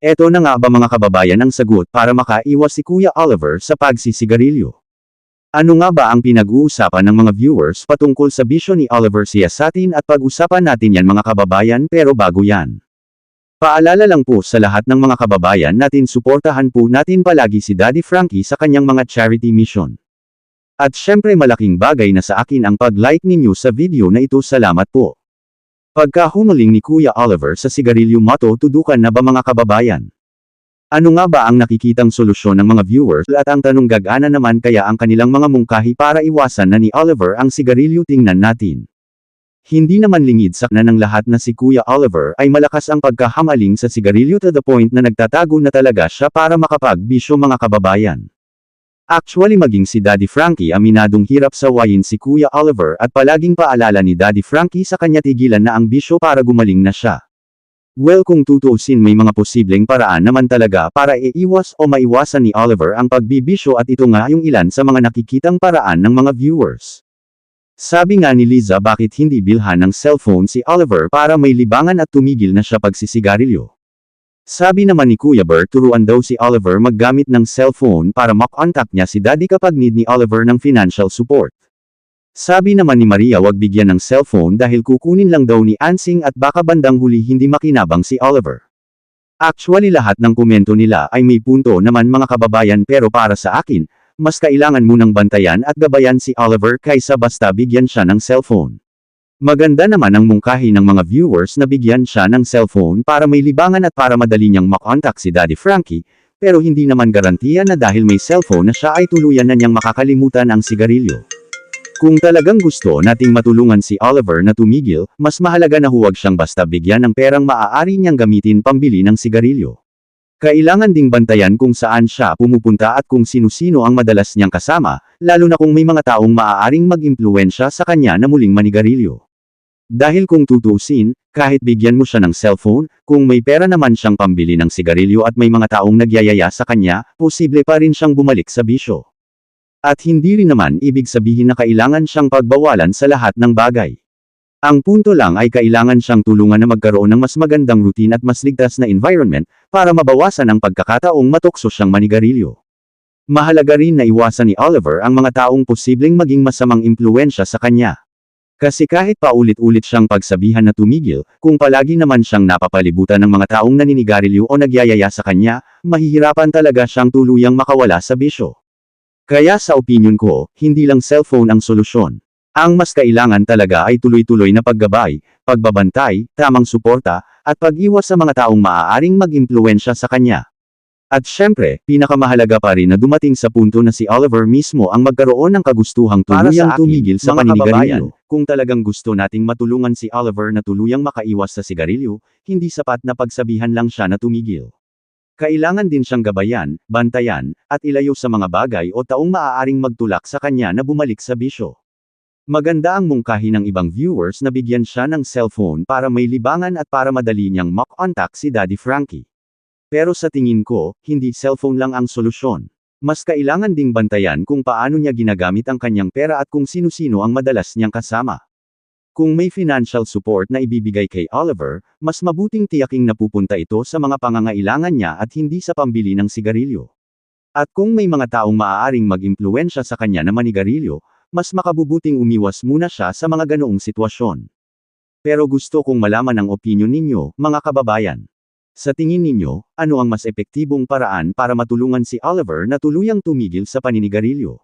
Eto na nga ba mga kababayan ang sagot para makaiwas si Kuya Oliver sa pagsisigarilyo? Ano nga ba ang pinag-uusapan ng mga viewers patungkol sa bisyo ni Oliver Siasatin at pag-usapan natin yan mga kababayan pero bago yan. Paalala lang po sa lahat ng mga kababayan natin suportahan po natin palagi si Daddy Frankie sa kanyang mga charity mission. At syempre malaking bagay na sa akin ang pag-like ninyo sa video na ito, salamat po. Pagkahumaling ni Kuya Oliver sa sigarilyo matutudukan na ba mga kababayan? Ano nga ba ang nakikitang solusyon ng mga viewers at ang tanong gagana naman kaya ang kanilang mga mungkahi para iwasan na ni Oliver ang sigarilyo, tingnan natin. Hindi naman lingid sakna ng lahat na si Kuya Oliver ay malakas ang pagkahamaling sa sigarilyo to the point na nagtatago na talaga siya para makapagbisyo mga kababayan. Actually maging si Daddy Frankie aminadong hirap sawayin si Kuya Oliver at palaging paalala ni Daddy Frankie sa kanya tigilan na ang bisyo para gumaling na siya. Well kung tutuusin may mga posibleng paraan naman talaga para iiwas o maiwasan ni Oliver ang pagbibisyo at ito nga yung ilan sa mga nakikitang paraan ng mga viewers. Sabi nga ni Liza, bakit hindi bilhan ng cellphone si Oliver para may libangan at tumigil na siya pagsisigarilyo? Sabi naman ni Kuya Bert turuan daw si Oliver maggamit ng cellphone para makontak niya si Daddy kapag need ni Oliver ng financial support. Sabi naman ni Maria wag bigyan ng cellphone dahil kukunin lang daw ni Ansing at baka bandang huli hindi makinabang si Oliver. Actually lahat ng komento nila ay may punto naman mga kababayan pero para sa akin, mas kailangan munang bantayan at gabayan si Oliver kaysa basta bigyan siya ng cellphone. Maganda naman ang mungkahi ng mga viewers na bigyan siya ng cellphone para may libangan at para madali niyang makontak si Daddy Frankie, pero hindi naman garantiya na dahil may cellphone na siya ay tuluyan na niyang makakalimutan ang sigarilyo. Kung talagang gusto nating matulungan si Oliver na tumigil, mas mahalaga na huwag siyang basta bigyan ng perang maaari niyang gamitin pambili ng sigarilyo. Kailangan ding bantayan kung saan siya pumupunta at kung sino-sino ang madalas niyang kasama, lalo na kung may mga taong maaaring mag-impluwensya sa kanya na muling manigarilyo. Dahil kung tutuusin, kahit bigyan mo siya ng cellphone, kung may pera naman siyang pambili ng sigarilyo at may mga taong nagyayaya sa kanya, posible pa rin siyang bumalik sa bisyo. At hindi rin naman ibig sabihin na kailangan siyang pagbawalan sa lahat ng bagay. Ang punto lang ay kailangan siyang tulungan na magkaroon ng mas magandang routine at mas ligtas na environment, para mabawasan ang pagkakataong matukso siyang manigarilyo. Mahalaga rin na iwasan ni Oliver ang mga taong posibleng maging masamang impluwensya sa kanya. Kasi kahit paulit-ulit siyang pagsabihan na tumigil, kung palagi naman siyang napapalibutan ng mga taong naninigarilyo o nagyayaya sa kanya, mahihirapan talaga siyang tuluyang makawala sa bisyo. Kaya sa opinyon ko, hindi lang cellphone ang solusyon. Ang mas kailangan talaga ay tuloy-tuloy na paggabay, pagbabantay, tamang suporta, at pag-iwas sa mga taong maaaring mag-impluwensya sa kanya. At syempre, pinakamahalaga pa rin na dumating sa punto na si Oliver mismo ang magkaroon ng kagustuhang tuluyang tumigil sa paninigarilyo. Kung talagang gusto nating matulungan si Oliver na tuluyang makaiwas sa sigarilyo, hindi sapat na pagsabihan lang siya na tumigil. Kailangan din siyang gabayan, bantayan, at ilayo sa mga bagay o taong maaaring magtulak sa kanya na bumalik sa bisyo. Maganda ang mungkahi ng ibang viewers na bigyan siya ng cellphone para may libangan at para madali niyang makontak si Daddy Frankie. Pero sa tingin ko, hindi cellphone lang ang solusyon. Mas kailangan ding bantayan kung paano niya ginagamit ang kanyang pera at kung sino-sino ang madalas niyang kasama. Kung may financial support na ibibigay kay Oliver, mas mabuting tiyaking napupunta ito sa mga pangangailangan niya at hindi sa pambili ng sigarilyo. At kung may mga taong maaaring mag-impluwensya sa kanya na manigarilyo, mas makabubuting umiwas muna siya sa mga ganoong sitwasyon. Pero gusto kong malaman ang opinyon ninyo, mga kababayan. Sa tingin ninyo, ano ang mas epektibong paraan para matulungan si Oliver na tuluyang tumigil sa paninigarilyo?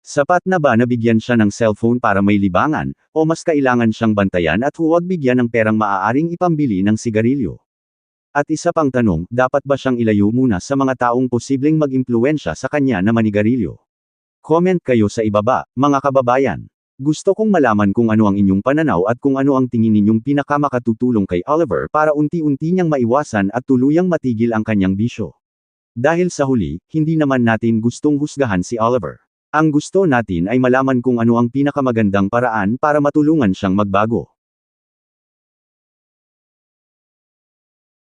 Sapat na ba na bigyan siya ng cellphone para may libangan, o mas kailangan siyang bantayan at huwag bigyan ng perang maaaring ipambili ng sigarilyo? At isa pang tanong, dapat ba siyang ilayo muna sa mga taong posibleng mag-impluwensya sa kanya na manigarilyo? Comment kayo sa ibaba, mga kababayan. Gusto kong malaman kung ano ang inyong pananaw at kung ano ang tingin ninyong pinakamakatutulong kay Oliver para unti-unti niyang maiwasan at tuluyang matigil ang kanyang bisyo. Dahil sa huli, hindi naman natin gustong husgahan si Oliver. Ang gusto natin ay malaman kung ano ang pinakamagandang paraan para matulungan siyang magbago.